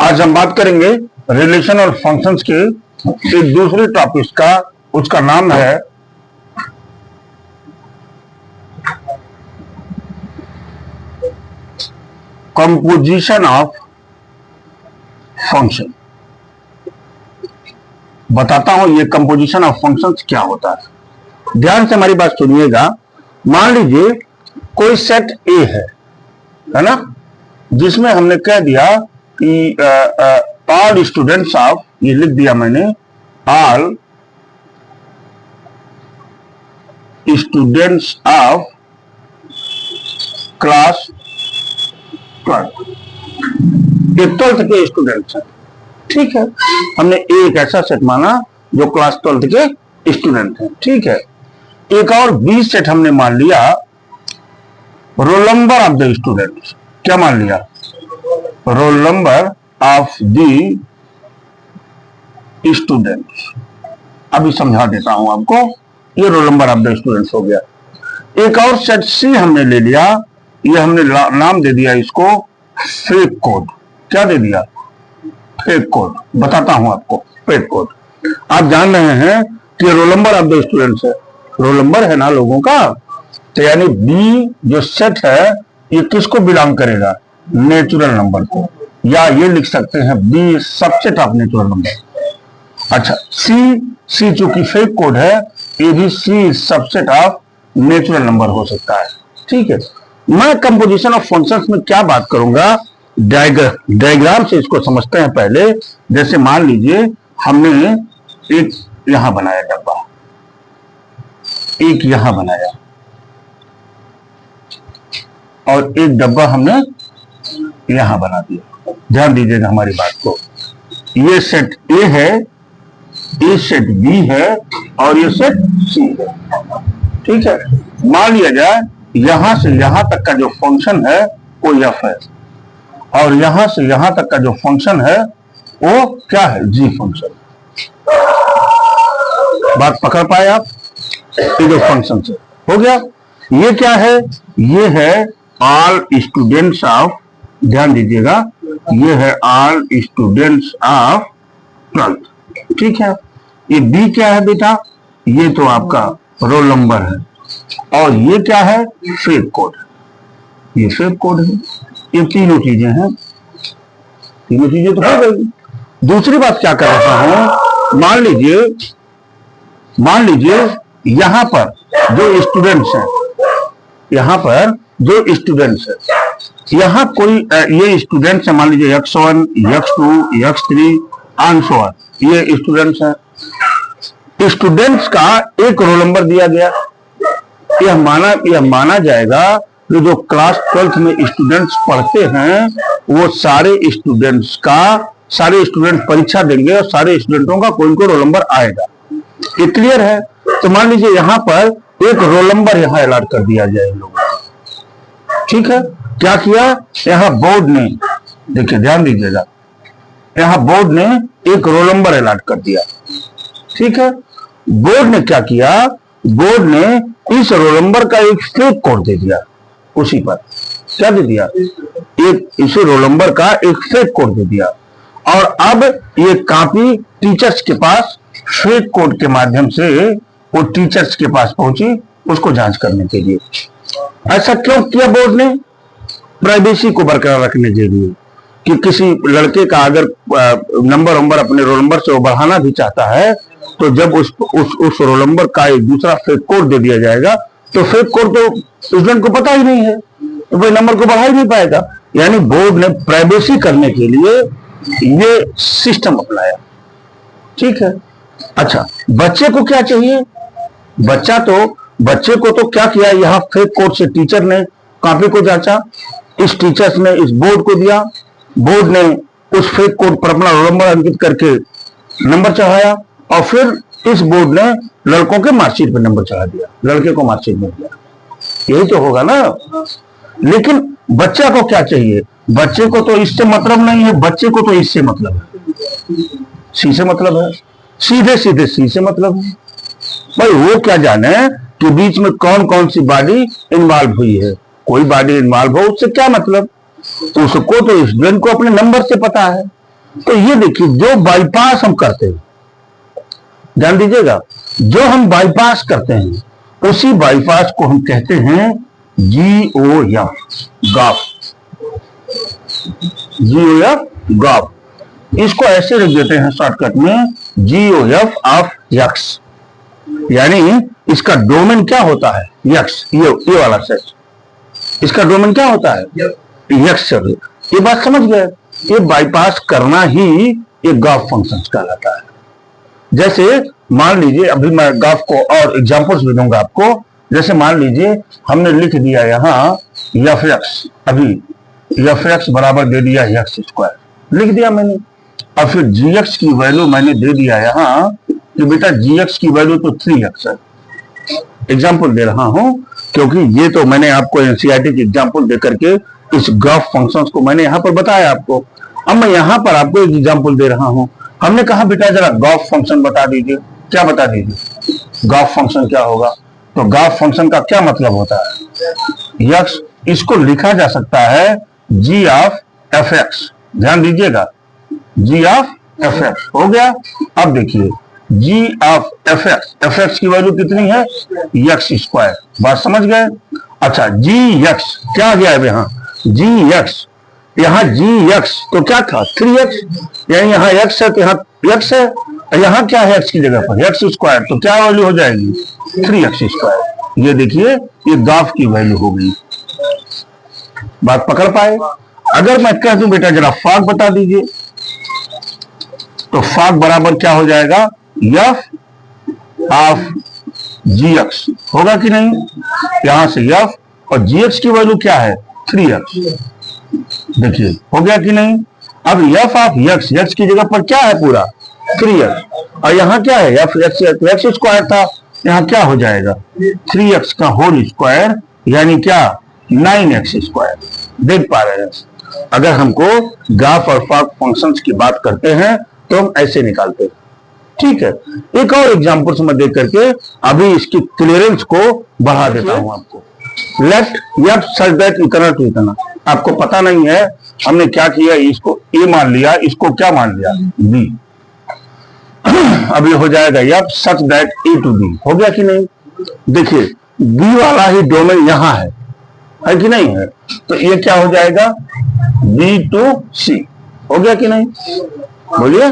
आज हम बात करेंगे रिलेशन और फंक्शंस के एक दूसरे टॉपिक का, उसका नाम है कंपोजिशन ऑफ फंक्शन। बताता हूं ये कंपोजिशन ऑफ फंक्शंस क्या होता है। ध्यान से हमारी बात सुनिएगा। मान लीजिए कोई सेट ए है ना, जिसमें हमने कह दिया कि ऑल स्टूडेंट्स ऑफ, ये लिख दिया मैंने, ऑल स्टूडेंट्स ऑफ क्लास 12, ये 12th के स्टूडेंट्स हैं। ठीक है, हमने एक ऐसा सेट माना जो क्लास 12th के स्टूडेंट हैं। ठीक है, एक और बी सेट हमने मान लिया roll number of the students. क्या मान लिया? Roll number of the students. अभी समझा देता हूं आपको। ये roll number of the students हो गया। एक और सेट सी हमने ले लिया, ये हमने नाम दे दिया इसको फेक कोड। क्या दे दिया? Fake code. बताता हूं आपको फेक कोड। आप जान रहे हैं कि roll number of the students है, रोल नंबर है ना लोगों का, तो यानी बी जो सेट है ये किसको बिलोंग करेगा? नेचुरल नंबर को, या ये लिख सकते हैं B subset of natural number. अच्छा, सी चूंकि फेक कोड है, ये भी C subset of natural number हो सकता है। ठीक है, मैं कंपोजिशन ऑफ फंक्शंस में क्या बात करूंगा, डायग्राम से इसको समझते हैं पहले। जैसे मान लीजिए हमने एक यहां बनाया डब्बा, एक यहां बनाया, और एक डब्बा हमने यहां बना दिया। ध्यान दीजिएगा हमारी बात को। ये सेट ए है, ये सेट बी है, और ये सेट सी है। ठीक है, मान लिया जाए यहां से यहां तक का जो फंक्शन है वो एफ है, और यहां से यहां तक का जो फंक्शन है वो क्या है? जी फंक्शन। बात पकड़ पाए आप? ये जो फंक्शन से हो गया, ये क्या है? ये है ऑल स्टूडेंट्स ऑफ, ध्यान दीजिएगा, ये है ऑल स्टूडेंट्स ऑफ 12th। ठीक है, ये बी क्या है बेटा? ये तो आपका रोल नंबर है, और ये क्या है? Fake code. ये फेक कोड है। ये तीनों चीजें हैं, तीनों चीजें तो हो गई। दूसरी बात क्या कर रहा हूं, मान लीजिए यहां पर जो स्टूडेंट्स हैं, यहां पर जो स्टूडेंट्स है, यहां कोई ये स्टूडेंट्स है, मान लीजिए x1, x2, x3 and so on, ये स्टूडेंट्स हैं। स्टूडेंट्स का एक रोल नंबर दिया गया। यह माना जाएगा कि जो क्लास 12th में स्टूडेंट्स पढ़ते हैं वो सारे स्टूडेंट परीक्षा देंगे, और सारे स्टूडेंटों का कोई रोल नंबर आएगा। ये क्लियर है? तो मान लीजिए यहां पर एक रोल नंबर यहां अलॉट कर दिया जाए लोगों को। ठीक है, क्या किया? यहां बोर्ड ने, देखिए ध्यान दीजिएगा, यहां बोर्ड ने एक रोल नंबर अलॉट कर दिया। ठीक है, बोर्ड ने क्या किया? बोर्ड ने इस रोल नंबर का एक फेक कोड दे दिया। उसी पर क्या दे दिया? एक इसी रोल नंबर का एक फेक कोड दे दिया, और अब ये कॉपी टीचर्स के पास फेक कोड के माध्यम से वो टीचर्स के पास पहुंची उसको जांच करने के लिए। ऐसा क्यों किया बोर्ड ने? प्राइवेसी को बरकरार रखने के लिए, कि किसी लड़के का अगर नंबर अपने रोल नंबर से वो बढ़ाना भी चाहता है, तो जब उस रोल नंबर का एक दूसरा फेक कोड दे दिया जाएगा, तो फेक कोड तो स्टूडेंट को पता ही नहीं है, तो वो नंबर को बढ़ा ही नहीं पाएगा। यानी बोर्ड ने प्राइवेसी करने के लिए ये सिस्टम अपनाया। ठीक है, अच्छा, बच्चे को क्या चाहिए? बच्चे को तो क्या किया, यहां फेक कोड से टीचर ने कॉपी को जांचा, इस टीचर्स ने इस बोर्ड को दिया, बोर्ड ने उस फेक कोड पर अपना रोल नंबर अंकित करके नंबर चढ़ाया, और फिर इस बोर्ड ने लड़कों के मार्कशीट पर नंबर चढ़ा दिया, लड़के को मार्कशीट में दिया। यही तो होगा ना। लेकिन बच्चा को क्या चाहिए? बच्चे को तो इससे मतलब नहीं है, बच्चे को तो इससे मतलब है, सी से मतलब है, सीधे सी से मतलब है। भाई वो क्या जाने कि बीच में कौन कौन सी बॉडी इन्वॉल्व हुई है। कोई बॉडी इन्वॉल्व हो उससे क्या मतलब, उसको तो स्टूडेंट को अपने नंबर से पता है। तो ये देखिए, जो बाईपास हम करते हैं, ध्यान दीजिएगा, जो हम बाईपास करते हैं उसी बाईपास को हम कहते हैं GOF, गॉफ, GOF गॉफ। इसको ऐसे रख देते हैं शॉर्टकट में, GOF ऑफ यक्स, यानी इसका डोमेन क्या होता है, यक्स। ये वाला सेट, इसका डोमेन क्या होता है, यक्स। ये बात समझ गए। ये बाईपास करना ही ये गॉफ फंक्शन कहलाता है। जैसे मान लीजिए, अभी मैं गॉफ को और एग्जांपल्स भी दूंगा आपको। जैसे मान लीजिए हमने लिख दिया यहाँ एफ एक्स, अभी एफ एक्स बराबर दे दिया एक्स स्क्वायर, लिख दिया मैंने। और फिर जी एक्स की वैल्यू मैंने दे दिया यहाँ कि बेटा जी एक्स की वैल्यू तो 3x है। एग्जाम्पल दे रहा हूं क्योंकि ये तो मैंने आपको एनसीईआरटी की एग्जाम्पल दे करके इस गॉफ फंक्शंस को मैंने यहाँ पर बताया आपको। अब मैं यहाँ पर आपको एक एग्जाम्पल दे रहा हूं। हमने कहा बेटा जरा गॉफ फंक्शन बता दीजिए। क्या बता दीजिए, गॉफ फंक्शन क्या होगा? तो गॉफ फंक्शन का क्या मतलब होता है, यक्स। इसको लिखा जा सकता है जी ऑफ एफ एक्स। ध्यान दीजिएगा, जी ऑफ एफ एक्स हो गया। अब देखिए जी ऑफ एफ एक्स की वैल्यू कितनी है, एक्स स्क्वायर। बात समझ गए? अच्छा, जी एक्स क्या आ गया है यहाँ, जी एक्स, यहाँ जी एक्स तो क्या था 3x, यानी यहाँ x है तो यहाँ x है, यहाँ क्या है x की जगह पर एक्स स्क्वायर, तो क्या वैल्यू हो जाएगी 3x स्क्वायर। ये देखिए ये गॉफ की वैल्यू हो गई। बात पकड़ पाए? अगर मैं कह दूं बेटा जरा फॉग बता दीजिए, तो फॉग बराबर क्या हो जाएगा, एफ ऑफ जी एक्स होगा कि नहीं। यहां से एफ और जी एक्स की वैल्यू क्या है 3x। देखिए हो गया कि नहीं। अब एफ ऑफ एक्स, एक्स की जगह पर क्या है पूरा 3x, और यहाँ क्या है एफ एक्स स्क्वायर था, यहाँ क्या हो जाएगा 3x का होल स्क्वायर, यानी क्या 9x स्क्वायर। देख पा रहे हैं, अगर हमको गॉफ और फॉग फंक्शंस की बात करते हैं तो हम ऐसे निकालते हैं। ठीक है, एक और एग्जांपल से मैं देख करके अभी इसकी क्लियरेंस को बढ़ा देता हूं आपको। लेफ्ट या सच दैट इतना टू इतना, आपको पता नहीं है हमने क्या किया, इसको ए मान लिया, इसको क्या मान लिया बी। अभी हो जाएगा या such that A to B, हो गया कि नहीं। देखिए बी वाला ही डोमेन यहां है कि नहीं है, तो ये क्या हो जाएगा बी टू सी, हो गया कि नहीं। बोलिए,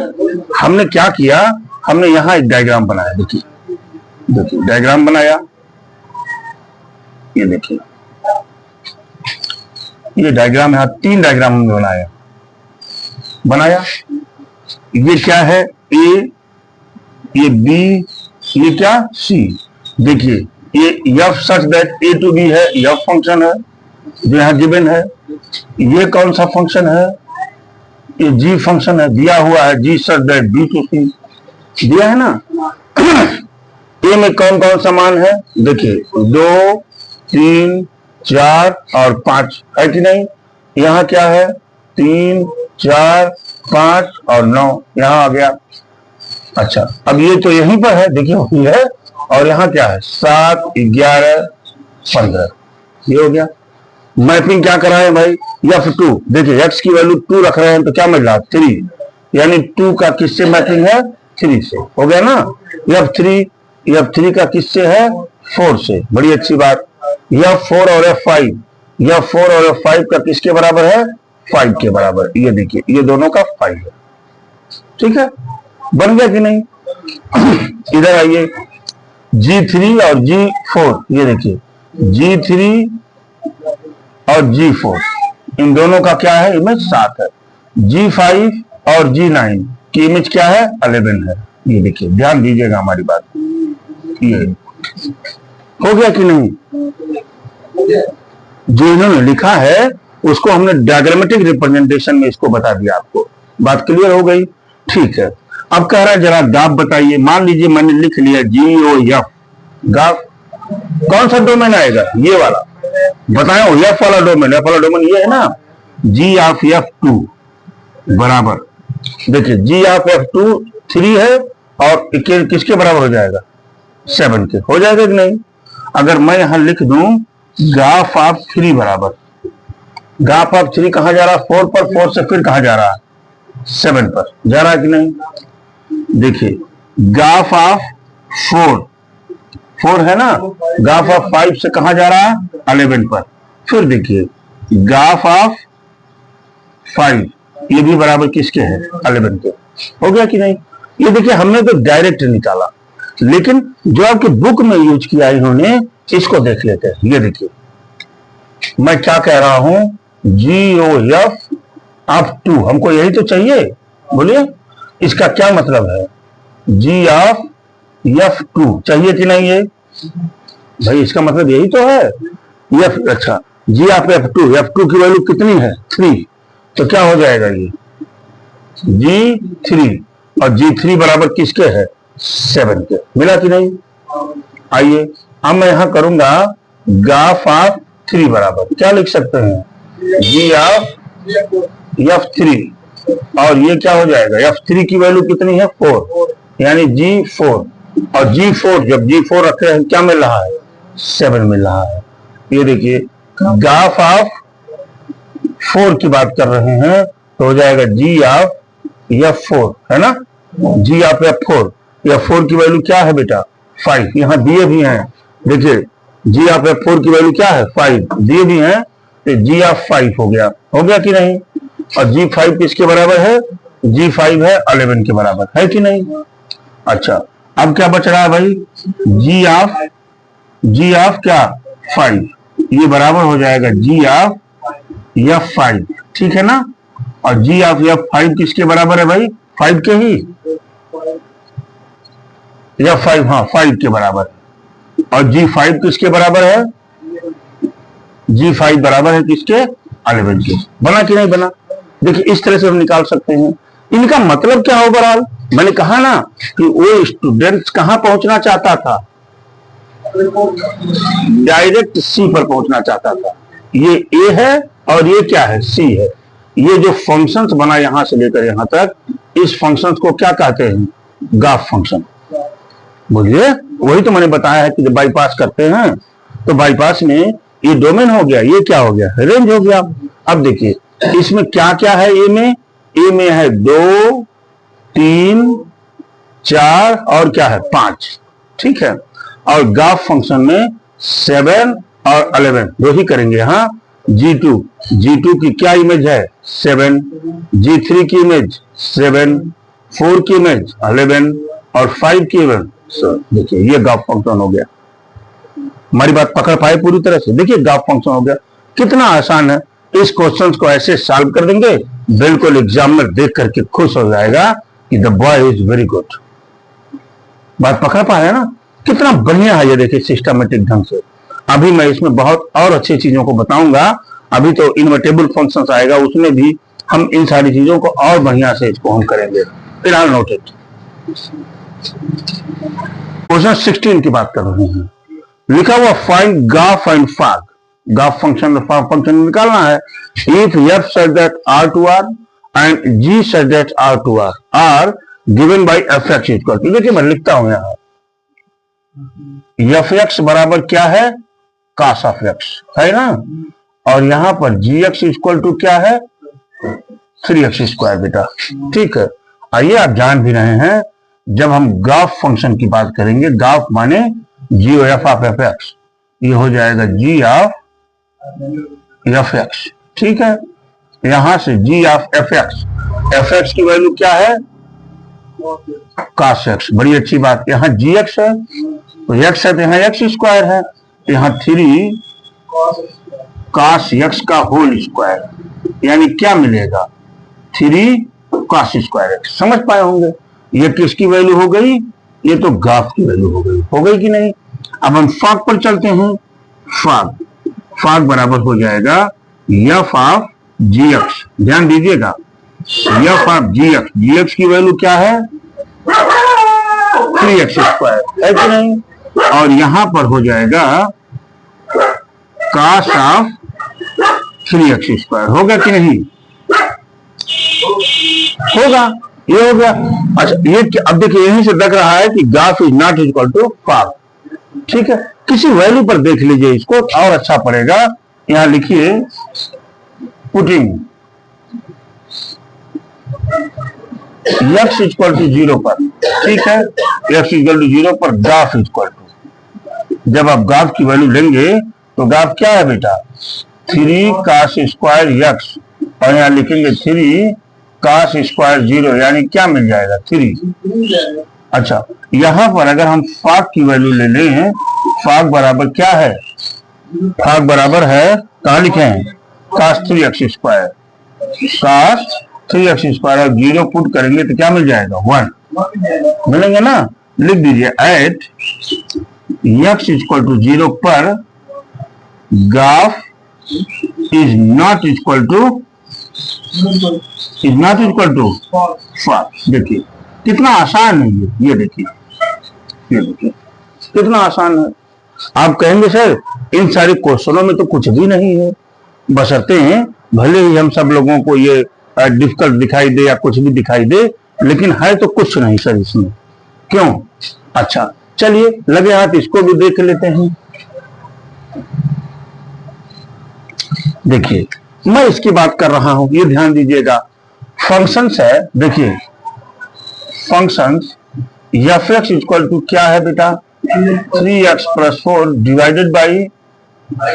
हमने क्या किया, हमने यहां एक डायग्राम बनाया। देखिए देखिए डायग्राम बनाया, ये देखिए ये डायग्राम, यहां 3 डायग्राम हमने बनाया। ये क्या है ए, ये बी, ये क्या सी। देखिए ये F such that A to B है, एफ फंक्शन है जो यहां गिवन है। ये कौन सा फंक्शन है, ये जी फंक्शन है, दिया हुआ है g such that B to सी, दिया है ना। ए में कौन कौन सा मान है, देखिए 2, 3, 4 और 5 है कि नहीं। यहाँ क्या है 3, 4, 5 और 9 यहाँ आ गया। अच्छा, अब ये तो यहीं पर है, देखिए वही है, और यहाँ क्या है 7, 11, 15, ये हो गया। मैपिंग क्या करा है भाई, F2। देखिए x की वैल्यू 2 रख रहे हैं तो क्या मिल रहा है 3, यानी 2 का किससे मैपिंग है 3 से, हो गया ना। F3 का किससे है 4 से, बड़ी अच्छी बात। F4 और F5 का किसके बराबर है 5 के बराबर। ये देखिए ये दोनों का 5 है, ठीक है, बन गया कि नहीं। इधर आइए G3 और G4, ये देखिए G3 और G4 इन दोनों का क्या है इमेज 7 है। G5 और G9 की इमेज क्या है 11 है। ये देखिए ध्यान दीजिएगा हमारी बात, ये हो गया कि नहीं। जो इन्होंने लिखा है उसको हमने डायग्रामेटिक रिप्रेजेंटेशन में इसको बता दिया आपको। बात क्लियर हो गई, ठीक है। अब कह रहा है जरा गॉफ बताइए। मान लीजिए मैंने लिख लिया GOF, गॉफ कौन सा डोमेन आएगा, ये वाला बताया, एफ वाला डोमेन, एफ वाला डोमेन ये है ना, जी ऑफ F2 बराबर, देखिए जी ऑफ F2 3 है और किसके बराबर हो जाएगा 7 के, हो जाएगा कि नहीं। अगर मैं यहां लिख दूं गॉफ ऑफ 3 बराबर, गॉफ ऑफ 3 कहां जा रहा है 4 पर, 4 से फिर कहां जा रहा है 7 पर जा रहा है कि नहीं? देखिए ग्राफ ऑफ 4 है ना, ग्राफ ऑफ 5 से कहां जा रहा है? 11 पर। फिर देखिए ग्राफ ऑफ 5 ये भी बराबर किसके है? 11 के। हो गया कि नहीं? ये देखिए हमने तो डायरेक्ट निकाला, लेकिन जो आपकी बुक में यूज किया इन्होंने, इसको देख लेते हैं। ये देखिए मैं क्या कह रहा हूं, GOF ऑफ 2, हमको यही तो चाहिए। बोलिए इसका क्या मतलब है? G ऑफ F2 चाहिए कि नहीं? ये भाई इसका मतलब यही तो है। अच्छा G ऑफ F2 की वैल्यू कितनी है? 3। तो क्या हो जाएगा ये? G3, और G3 बराबर किसके है? 7 के। मिला कि नहीं? आइए अब मैं यहां करूंगा ग्राफ ऑफ 3 बराबर क्या लिख सकते हैं? G ऑफ F3, और ये क्या हो जाएगा? F3 की वैल्यू कितनी है? 4, यानी G4, और G4 जब G4 रखे हैं क्या मिल रहा है? 7 मिल रहा है। ये देखिए ग्राफ ऑफ 4 की बात कर रहे हैं तो हो जाएगा G ऑफ F4, है ना? G ऑफ F4, F4 की वैल्यू क्या है बेटा? 5। यहां दिए भी हैं, देखिए G ऑफ F4 की वैल्यू क्या है? 5 दिए भी हैं, तो G ऑफ 5 हो गया कि नहीं? और G5 किसके बराबर है? G5 है 11 के बराबर, है कि नहीं? अच्छा अब क्या बच रहा है भाई? G ऑफ क्या? 5, ये बराबर हो जाएगा G ऑफ F5, ठीक है ना? और G ऑफ F5 किसके बराबर है भाई? 5 के ही, F5 हाँ 5 के बराबर है। और G5 किसके बराबर है? G5 बराबर है किसके? 11 के। बना कि नहीं बना? देखिए इस तरह से हम निकाल सकते हैं। इनका मतलब क्या ओवरऑल? मैंने कहा ना कि वो स्टूडेंट्स कहां पहुंचना चाहता था? डायरेक्ट C पर पहुंचना चाहता था। ये A है और ये क्या है? C है। ये जो फंक्शंस बना यहां से लेकर यहां तक, इस फंक्शंस को क्या कहते हैं? Graph function. बोलिए वही तो मैंने बताया है कि जब बाईपास करते हैं तो बाईपास में ये डोमेन हो गया, ये क्या हो गया? रेंज हो गया। अब देखिए इसमें क्या क्या है? ए में है 2, 3, 4 और क्या है? 5, ठीक है। और ग्राफ फंक्शन में 7 और 11 दो ही करेंगे। हाँ G2 की क्या इमेज है? 7, G3 की इमेज 7, 4 की इमेज 11 और 5 की इमेज। देखिए ये ग्राफ फंक्शन हो गया। हमारी बात पकड़ पाए पूरी तरह से? देखिए ग्राफ फंक्शन हो गया, कितना आसान है। इस क्वेश्चन को ऐसे सॉल्व कर देंगे, बिल्कुल एग्जामिनर देख करके खुश हो जाएगा कि the boy is very good. बात पकड़ पा रहे हैं ना? कितना बढ़िया है ये, देखिए सिस्टमेटिक ढंग से। अभी मैं इसमें बहुत और अच्छी चीजों को बताऊंगा। अभी तो इनवर्टेबल फंक्शंस आएगा, उसमें भी हम इन सारी चीजों को और बढ़िया से इसको हम करेंगे। फिलहाल नोट इट। क्वेश्चन 16 की बात कर रहे हैं। लिखा हुआ find graph and fog. Graph function function निकालना है। If f such that R2R and g such that R2R are given by fx equal to, देखिए मैं लिखता हूं यहां fx बराबर क्या है? cos of x, है ना? और यहां पर gx इक्वल टू क्या है? 3x स्क्वायर बेटा, ठीक है। आइए आप जान भी रहे हैं, जब हम ग्राफ फंक्शन की बात करेंगे, ग्राफ माने GOF ऑफ fx, ये हो जाएगा G ऑफ fx, ठीक है। यहां से G ऑफ fx की वैल्यू क्या है? cos x, बड़ी अच्छी बात। यहां gx है तो x है, तो यहां x स्क्वायर है, यहां 3 cos x का होल स्क्वायर, यानी क्या मिलेगा? 3 cos स्क्वायर x। समझ पाए होंगे? ये किसकी वैल्यू हो गई? ये तो ग्राफ की वैल्यू हो गई कि नहीं? अब हम फॉग पर चलते हैं। फॉग बराबर हो जाएगा f ऑफ gx, ध्यान दीजिएगा, f ऑफ gx की वैल्यू क्या है? 3x स्क्वायर, है कि नहीं? और यहां पर हो जाएगा cos ऑफ 3x स्क्वायर। होगा कि नहीं? होगा, ये हो गया। अच्छा ये अब देखिए यहीं से लग रहा है कि graph is not equal to fog, ठीक है। किसी वैल्यू पर देख लीजिए इसको और अच्छा पड़ेगा। यहां लिखिए पुटिंग x इक्वल टू 0 पर, ठीक है, x इक्वल टू 0 पर गाफ इक्वल टू, जब आप गाफ की वैल्यू लेंगे तो गाफ क्या है बेटा 3 cos स्क्वायर x, और यहाँ लिखेंगे 3 cos स्क्वायर 0, यानी क्या मिल जाएगा 3। अच्छा, यहां पर अगर हम फाक की वैल्यू ले लें, फाक बराबर क्या है, फाक बराबर है, कहा लिखे हैं cos 3x square, cos 3x square, और 0 पुट करेंगे तो क्या मिल जाएगा 1 मिलेंगे ना। लिख दीजिए एट x इक्वल टू 0 पर गाफ इज नॉट इक्वल टू फाक। देखिए कितना आसान है ये देखिए, ये देखिए कितना आसान है। आप कहेंगे सर इन सारे क्वेश्चनों में तो कुछ भी नहीं है, बशर्ते हैं भले ही हम सब लोगों को ये डिफिकल्ट दिखाई दे या कुछ भी दिखाई दे, लेकिन है तो कुछ नहीं सर इसमें, क्यों। अच्छा चलिए लगे हाथ इसको भी देख लेते हैं। देखिए मैं इसकी बात कर रहा हूं, ये ध्यान दीजिएगा, फंक्शंस है। देखिए functions F X equal to क्या है बेटा 3x plus 4 divided by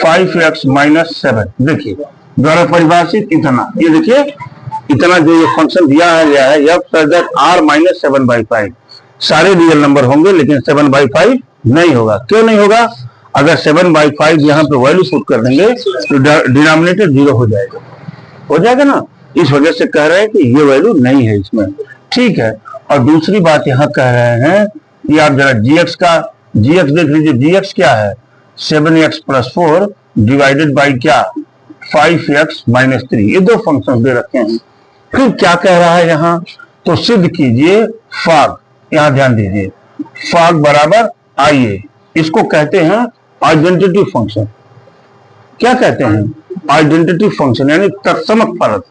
5x minus 7। देखिए द्वारा परिभाषित इतना, ये देखिए इतना जो ये फंक्शन दिया है F such that r minus 7/5, सारे रियल नंबर होंगे लेकिन 7/5 नहीं होगा। क्यों नहीं होगा, अगर 7/5 यहाँ पे वैल्यू पुट कर देंगे तो डिनोमिनेटर 0 हो जाएगा ना, इस वजह से कह रहे हैं कि ये वैल्यू नहीं है इसमें, ठीक है। और दूसरी बात यहाँ कह रहे हैं कि आप जरा gx देख लीजिए, gx क्या है 7x प्लस 4 डिवाइडेड बाई क्या 5x माइनस 3, ये दो फंक्शन दे रखे हैं। फिर क्या कह रहा है यहाँ, तो सिद्ध कीजिए फाग, यहाँ ध्यान दीजिए, फाग बराबर आइए, इसको कहते हैं आइडेंटिटी फंक्शन। क्या कहते हैं, आइडेंटिटी फंक्शन, यानी तत्समक फलक।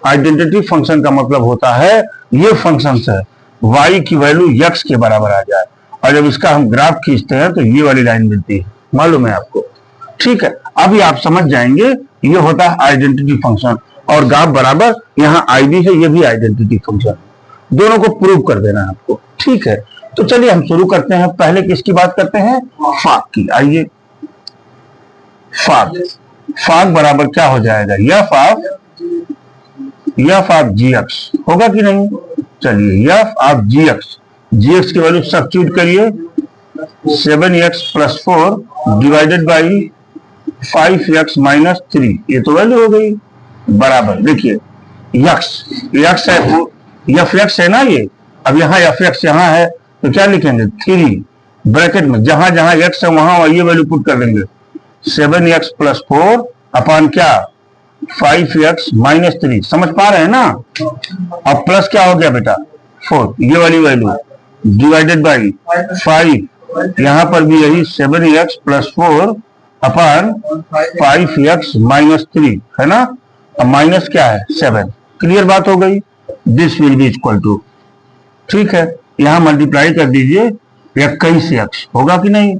आइडेंटिटी फंक्शन का मतलब होता है ये फंक्शन है y की वैल्यू x के बराबर आ जाए, और जब इसका हम ग्राफ खींचते हैं तो ये वाली लाइन मिलती है, मालूम है आपको, ठीक है। अभी आप समझ जाएंगे ये होता है आइडेंटिटी फंक्शन, और ग्राफ बराबर यहाँ i भी है, ये भी आइडेंटिटी फंक्शन, दोनों को प्रूव कर देना है आपको, ठीक है। तो चलिए हम शुरू करते हैं, पहले किसकी बात करते हैं, फाक की। आइए फाक बराबर क्या हो जाएगा, एफ ऑफ gx होगा कि नहीं। चलिए एफ ऑफ gx की वैल्यू सब्स्टिट्यूट करिए, 7x plus 4 divided by 5x minus 3, ये तो वैल्यू हो गई, बराबर देखिए x है, एफ एक्स है ना ये, अब यहाँ एफ एक्स यहाँ है तो क्या लिखेंगे 3 ब्रैकेट में, जहां जहां x है वहां ये वैल्यू पुट कर देंगे, 7x प्लस 4 अपॉन क्या 5x माइनस 3, समझ पा रहे हैं ना। अब प्लस क्या हो गया बेटा 4, ये वाली वैल्यू डिवाइडेड बाई 5, यहां पर भी यही 7x plus 4 upon 5x minus 3 है ना, अब माइनस क्या है 7, क्लियर बात हो गई। This will be equal to, ठीक है, यहां मल्टीप्लाई कर दीजिए 21x होगा कि नहीं,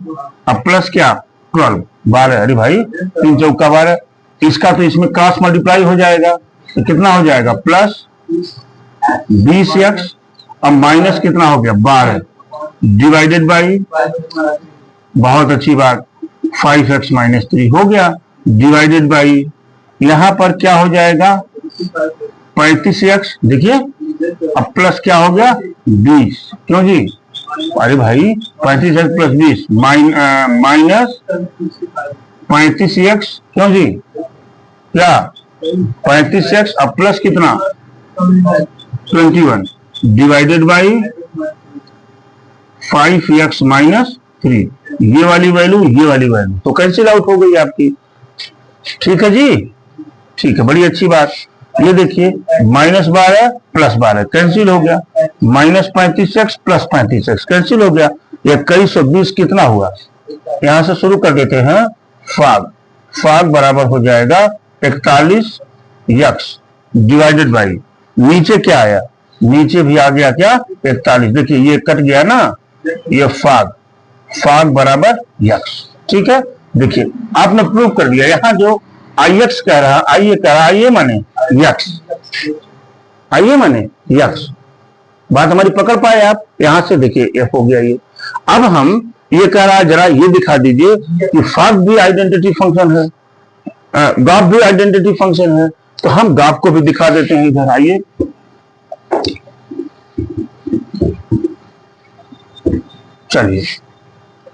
अब प्लस क्या 12, अरे भाई 3 चौका 12, इसका तो इसमें क्रॉस मल्टीप्लाई हो जाएगा तो कितना हो जाएगा प्लस 20x, अब माइनस कितना हो गया 12 डिवाइडेड बाई, बहुत अच्छी बात 5x माइनस 3 हो गया, डिवाइडेड बाई यहां पर क्या हो जाएगा 35x, देखिए अब प्लस क्या हो गया 20, क्यों जी, अरे भाई 35x प्लस 20 माइनस 35x, क्यों जी क्या 35x, अब प्लस कितना 21 डिवाइडेड बाई 5x माइनस 3, ये वाली वैल्यू तो कैंसिल आउट हो गई आपकी, ठीक है जी, ठीक है, बड़ी अच्छी बात। ये देखिए माइनस 12 प्लस 12 कैंसिल हो गया, minus 35x plus 35x cancel हो गया, 2120 कितना हुआ, यहां से शुरू कर देते हैं, फाग बराबर हो जाएगा 41x डिवाइडेड बाई, नीचे क्या आया, नीचे भी आ गया क्या 41, देखिए ये कट गया ना, ये फाग बराबर x, ठीक है। देखिए आपने प्रूव कर दिया, यहां जो ix कह रहा, आइए माने x, बात हमारी पकड़ पाए आप? यहां से देखिए एफ हो गया ये। अब हम ये कह रहा है, जरा ये दिखा दीजिए कि फाफ भी आइडेंटिटी फंक्शन है, गाफ भी आइडेंटिटी फंक्शन है, तो हम गाफ को भी दिखा देते हैं इधर। आइए, चलिए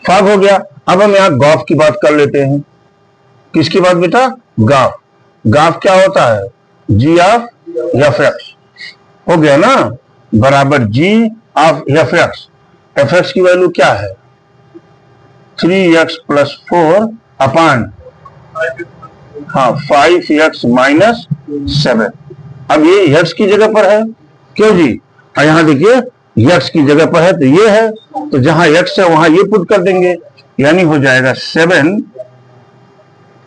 फाफ हो गया। अब हम यहां गॉफ की बात कर लेते हैं। किसकी बात बेटा? गाफ। गाफ क्या होता है? जी ऑफ एफ एक्स हो गया ना, बराबर g of f x. F x की वैल्यू क्या है? 3x प्लस 4 अपान 5x माइनस 7। अब ये x की जगह पर है, क्यों जी? यहां देखिए x की जगह पर है तो ये है, तो जहां x है वहां ये पुट कर देंगे, यानी हो जाएगा 7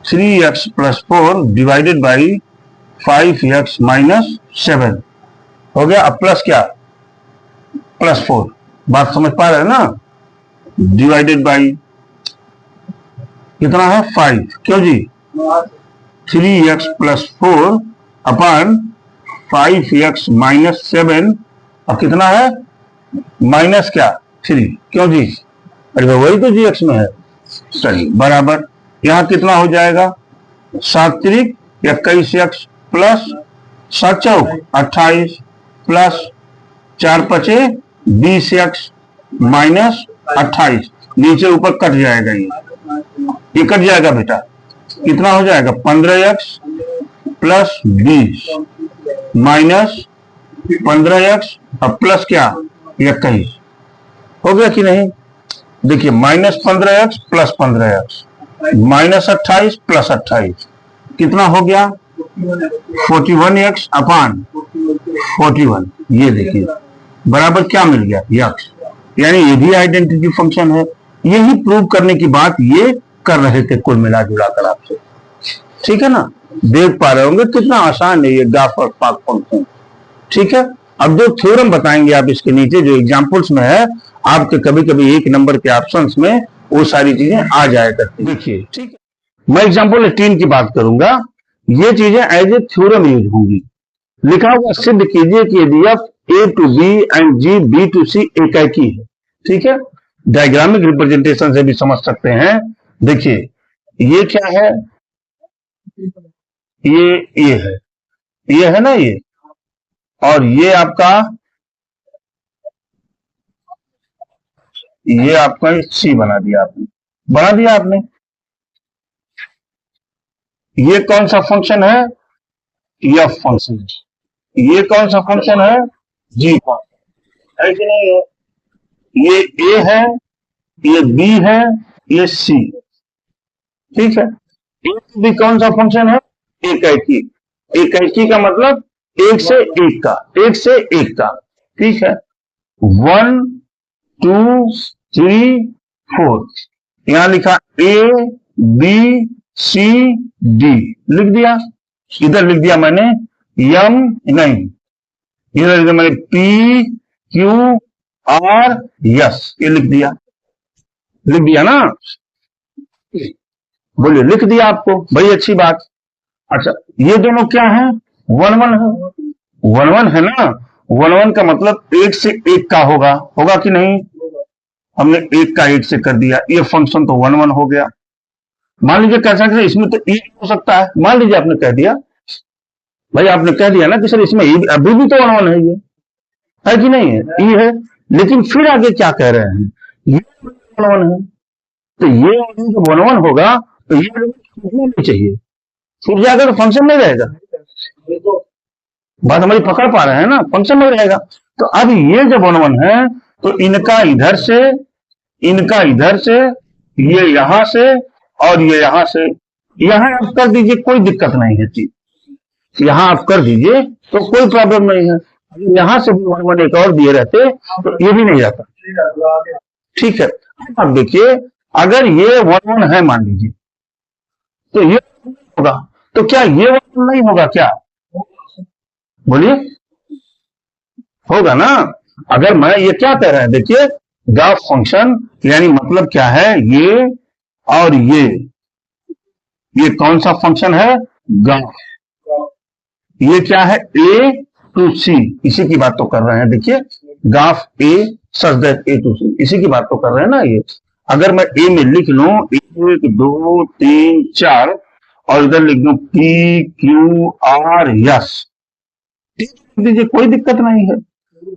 3x plus 4 divided by 5x minus 7 हो गया। अब प्लस क्या? प्लस 4। बात समझ पा रहे हैं ना? डिवाइडेड बाई कितना है? 5, क्यों जी? 3x प्लस 4 अपान 5x माइनस 7। अब कितना है? माइनस क्या? 3, क्यों जी? अरे वही तो जी एक्स में है। चलिए, बराबर यहां कितना हो जाएगा? 7 त्रिक 21x प्लस 7 चौक 28 प्लस 4 पचे 20x माइनस 28। नीचे ऊपर कट जाएगा, ये कट जाएगा बेटा। कितना हो जाएगा? 15x प्लस 20 माइनस 15x अब प्लस क्या? 21 हो गया कि नहीं? देखिए, minus 15x plus 15x minus 28 plus 28 कितना हो गया? 41x अपान 41। ये देखिए बराबर क्या मिल गया? यक्स। यानी ये भी आइडेंटिटी फंक्शन है। यही प्रूव करने की बात ये कर रहे थे कुल मिला जुला कर आपसे। ठीक है ना? देख पा रहे होंगे कितना आसान है ये गाफ और फाफ फंक्शन। ठीक है, अब जो थ्योरम बताएंगे आप इसके नीचे जो एग्जांपल्स में है, आपके कभी कभी 1 नंबर के ऑप्शंस में वो सारी चीजें आ जाया करती। देखिए, ठीक है, मैं एग्जांपल 18 की बात करूंगा। ये चीजें एज ए थ्योरम यूज होंगी। लिखा हुआ सिद्ध कीजिए कि यदि f A to B and g B to C एकाकी है। ठीक है, डायग्रामिक रिप्रेजेंटेशन से भी समझ सकते हैं। देखिए, ये क्या है? ये है ना, ये, और ये आपका सी बना दिया आपने। ये कौन सा फंक्शन है? F function. ये कौन सा फंक्शन है? जी फंक्शन है कि नहीं है? ये ए है, ये बी है, ये सी। ठीक है, ए बी कौन सा फंक्शन है? एकाकी। एकाकी का मतलब एक से एक का। ठीक है, 1 2 3 4। यहां लिखा ए बी सी डी, लिख दिया। इधर लिख दिया मैंने एम, नहीं, इधर लिख दिया मैंने पी क्यू आर एस, ये लिख दिया ना? बोलिए, लिख दिया आपको, बड़ी अच्छी बात। अच्छा, ये दोनों क्या है? 1 1 है। 1 1 है ना? 1 1 का मतलब एक से एक का होगा कि नहीं? हमने एक का एक से कर दिया, ये फंक्शन तो 1 1 हो गया। मान लीजिए कह सकते इसमें तो ई हो सकता है। मान लीजिए आपने कह दिया, भाई आपने कह दिया ना कि सर इसमें अभी भी तो 1 1 है, ये है कि नहीं है? ई है, लेकिन फिर आगे क्या कह रहे हैं? ये 1 1 है, तो ये जब 1 1 होगा तो ये छूटना नहीं चाहिए। छूट जाएगा तो फंक्शन नहीं रहेगा। बात हमारी पकड़ पा रहे हैं ना? फंक्शन नहीं रहेगा। तो अब ये जब 1 1 है तो इनका इधर से ये यहां से और ये यहां से, यहां आप कर दीजिए, कोई दिक्कत नहीं है चीज। यहां आप कर दीजिए तो कोई प्रॉब्लम नहीं है। यहां से भी 1 1 एक और दिए रहते तो ये भी नहीं जाता। ठीक है, अब देखिए, अगर ये 1 1 है मान लीजिए, तो ये होगा, तो क्या ये 1 1 नहीं होगा क्या? बोलिए, होगा ना? अगर मैं ये क्या कह रहे हैं, देखिए, गाफ फंक्शन यानी मतलब क्या है? ये और ये कौन सा फंक्शन है? गाफ। ये क्या है? ए टू सी, इसी की बात तो कर रहे हैं। देखिए, graph A such that A to C, इसी की बात तो कर रहे हैं ना ये। अगर मैं ए में लिख लूं 1 2 3 4 और इधर लिख दूं पी क्यू आर एस, दीजिए कोई दिक्कत नहीं है।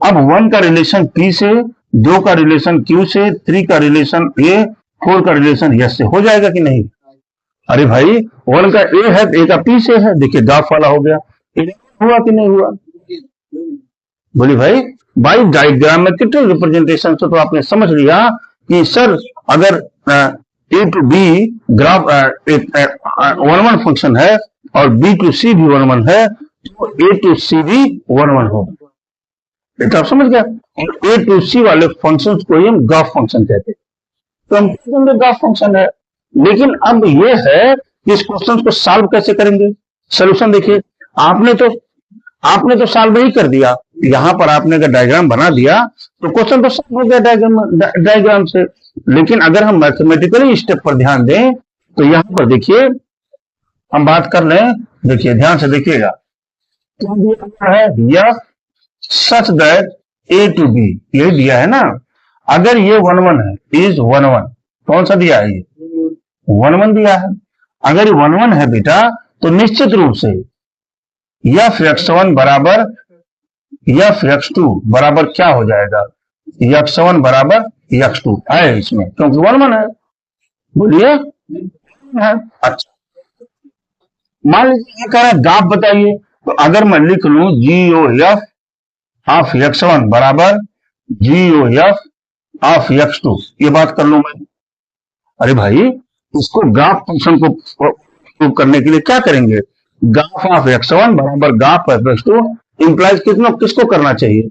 अब 1 का रिलेशन पी से, 2 का रिलेशन क्यू से, 3 का रिलेशन ए, 4 का रिलेशन एस से, हो जाएगा कि नहीं? अरे भाई 1 का ए है, ए का पी से है, देखिए ग्राफ वाला हो गया। हुआ कि नहीं हुआ? बोली भाई बाई डायग्रामेटिक रिप्रेजेंटेशन से तो आपने समझ लिया कि सर अगर ए टू बी ग्राफ 1 1 फंक्शन है और बी टू सी भी 1 1 है तो ए टू सी भी 1 1 होगा। बेटा आप समझ गया? और ए टू सी वाले फंक्शन को ही हम ग्राफ फंक्शन कहते हैं, तो हम ग्राफ फंक्शन है। लेकिन अब ये है कि इस क्वेश्चन को सॉल्व कैसे करेंगे? सोल्यूशन देखिए, आपने तो सॉल्व ही कर दिया, यहां पर आपने अगर डायग्राम बना दिया तो क्वेश्चन तो सॉल्व हो गया डायग्राम से। लेकिन अगर हम मैथमेटिकली स्टेप पर ध्यान दें तो यहां पर देखिए हम बात कर लें, देखिए ध्यान से देखिएगा, क्या दिया है? यह such that A to B, यही दिया है ना। अगर ये 1 1 है, इज 1 1, कौन सा दिया है? ये 1 1 दिया है। अगर ये 1 1 है बेटा तो निश्चित रूप से एफ x1 बराबर एफ x2 बराबर क्या हो जाएगा? x1 बराबर x2 है इसमें, क्योंकि 1 1 है। बोलिए। अच्छा मान लीजिए कह रहा है ग्राफ बताइए, तो अगर मैं लिख लूं जी ओ एफ ऑफ x1 बराबर जी ओ एफ ऑफ x2, ये बात कर लूं मैं। अरे भाई इसको ग्राफ फंक्शन को प्रूव करने के लिए क्या करेंगे? ग्राफ ऑफ x1 बराबर ग्राफ ऑफ x2 इंप्लाइज किसको करना चाहिए?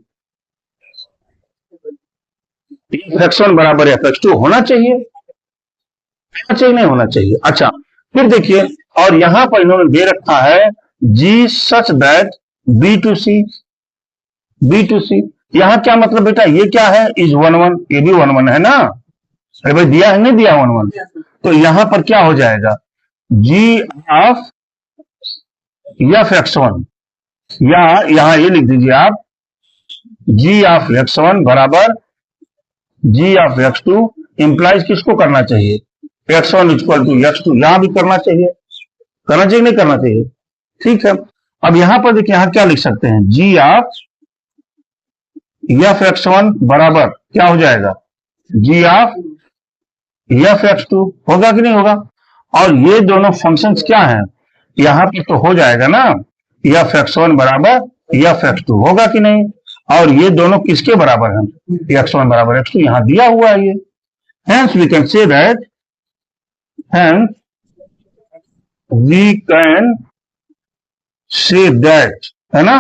x1 बराबर x2 होना चाहिए, नहीं होना चाहिए। अच्छा फिर देखिए, और यहां पर इन्होंने दे रखा है g such that B to C, B to C, यहां क्या मतलब बेटा? ये क्या है? इज 1 1, ये भी 1 1 है ना। अरे भाई दिया है नहीं दिया 1 1, तो यहां पर क्या हो जाएगा? जी ऑफ एफ x1, या यहां ये लिख दीजिए आप जी ऑफ x1 बराबर जी ऑफ x2 इंप्लाइज किसको करना चाहिए? x1 इक्वल टू x2, यहां भी करना चाहिए, नहीं करना चाहिए? ठीक है। अब यहां पर देखिए, यहां क्या लिख सकते हैं? जी ऑफ एफ x1 बराबर क्या हो जाएगा? जी ऑफ एफ x2, होगा कि नहीं होगा? और ये दोनों फंक्शंस क्या हैं? यहां पर तो हो जाएगा ना, एफ x1 बराबर एफ x2, होगा कि नहीं? और ये दोनों किसके बराबर हैं? x1 बराबर x2, यहां दिया हुआ है ये। Hence we can say that, hence we can say that, है ना,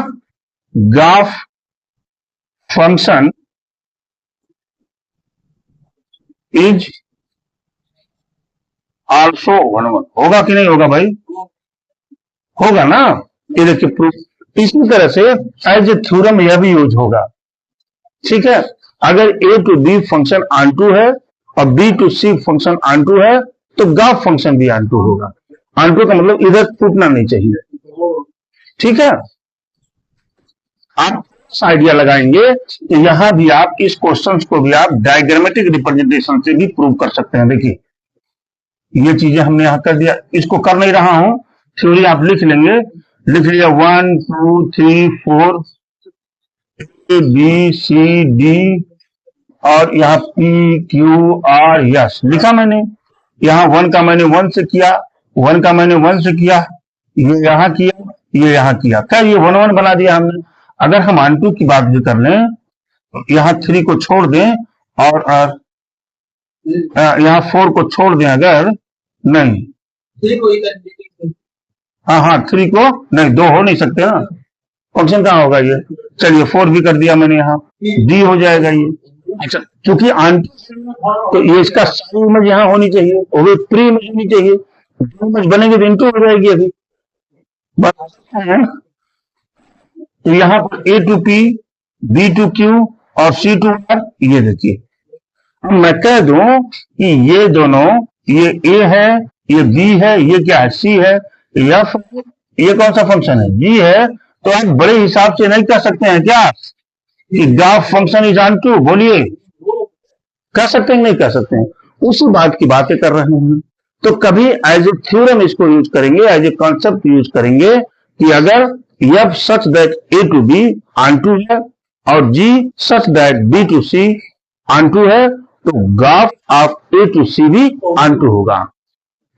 ग्राफ फंक्शन इज आल्सो 1 1, होगा कि नहीं होगा भाई? होगा ना। ये देखिए प्रूफ। इसी तरह से एज ए थ्योरम यह भी यूज होगा। ठीक है, अगर ए टू बी फंक्शन ऑन2 है और बी टू सी फंक्शन ऑन2 है तो ग्राफ फंक्शन भी ऑन2 होगा। ऑन2 का मतलब इधर टूटना नहीं चाहिए। ठीक है, आप आइडिया लगाएंगे तो यहां भी आप इस क्वेश्चन को भी आप डायग्रामेटिक रिप्रेजेंटेशन से भी प्रूव कर सकते हैं। देखिए ये चीजें हमने यहां कर दिया, इसको कर नहीं रहा हूं, थ्योरी आप लिख लेंगे। लिख लिया 1 2 3 4 ए बी सी डी और यहाँ पी क्यू आर एस लिखा मैंने। यहाँ 1 का मैंने 1 से किया, 1 का मैंने 1 से किया, ये यहाँ किया, ये यहाँ किया, क्या ये 1 1 बना दिया हमने। अगर हम ऑन2 की बात भी कर लें तो यहाँ 3 को छोड़ दें और यहाँ 4 को छोड़ दें, अगर नहीं, हाँ 3 को नहीं, 2 हो नहीं सकते ना, फंक्शन कहाँ होगा ये। चलिए 4 भी कर दिया मैंने, यहाँ डी हो जाएगा ये। अच्छा क्योंकि तो ये इसका सारी इमेज यहाँ होनी चाहिए, वो भी प्री इमेज होनी चाहिए, इमेज बनेगी तो इनटू हो जाएगी अभी। तो यहाँ पर A to P, B to Q और सी टू आर, ये देखिए अब मैं कह दूं कि ये दोनों, ये ए है, ये बी है, ये क्या है? सी है, एफ, ये कौन सा फंक्शन है? जी है। तो आप बड़े हिसाब से नहीं कह सकते हैं क्या कि गाफ फंक्शन इज ऑन टू, बोलिए कह सकते हैं नहीं कह सकते हैं? उसी बात की बातें कर रहे हैं। तो कभी एज ए थ्योरम इसको यूज करेंगे, एज ए कॉन्सेप्ट यूज करेंगे कि अगर f such that A to B onto है और g such that B to C onto है, तो गाफ ऑफ ए टू सी भी ऑन टू होगा।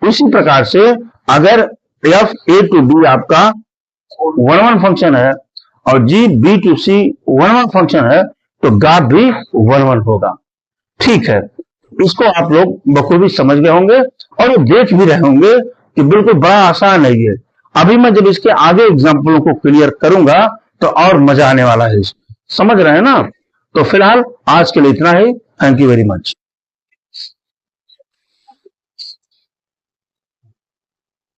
उसी प्रकार से अगर एफ ए टू बी आपका 1-1 फंक्शन है और G B to C 1-1 function है, तो गाफ भी 1-1 होगा। ठीक है, इसको आप लोग बखूबी समझ गए होंगे और ये देख भी रहे होंगे कि बिल्कुल बड़ा आसान है ये। अभी मैं जब इसके आगे एग्जाम्पलों को क्लियर करूंगा तो और मजा आने वाला है। समझ रहे हैं ना? तो फिलहाल आज के लिए इतना ही। Thank you very much.